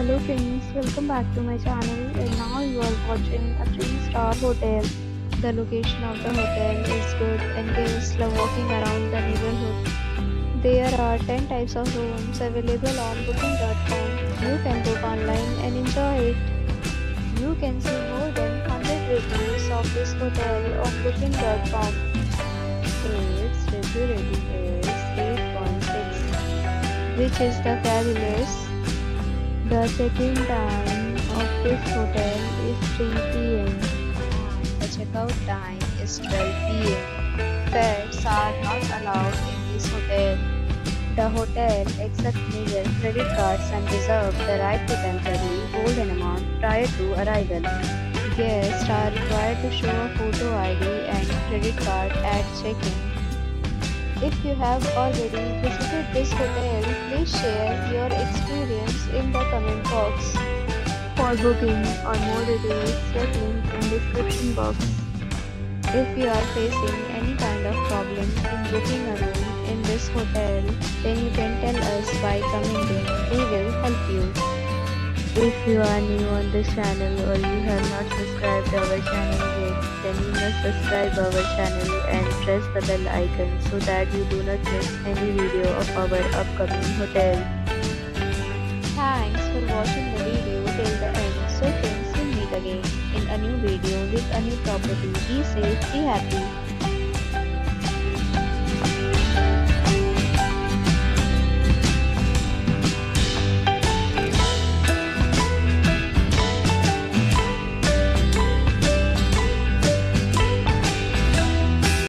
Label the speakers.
Speaker 1: Hello friends, welcome back to my channel and now you are watching a 3-star hotel. The location of the hotel is good and guests love walking around the neighborhood. There are 10 types of rooms available on booking.com. You can book online and enjoy it. You can see more than 100 reviews of this hotel on booking.com. Its review rating is 8.6, which is the fabulous. The check-in time of this hotel is 3 p.m. The checkout time is 12 p.m. Pets are not allowed in this hotel. The hotel accepts major credit cards and reserves the right to temporarily hold an amount prior to arrival. Guests are required to show a photo ID and credit card at check-in. If you have already visited this hotel, please share your experience in the comment box. For booking or more details, check link in description box. If you are facing any kind of problem in booking a room in this hotel, then you can tell us by commenting. We will help you. If you are new on this channel or you have not subscribed our channel yet, then you must subscribe our channel and press the bell icon so that you do not miss any video of our upcoming hotel. Thanks for watching the video till the end. So friends, we'll meet again in a new video with a new property. Be safe, be happy.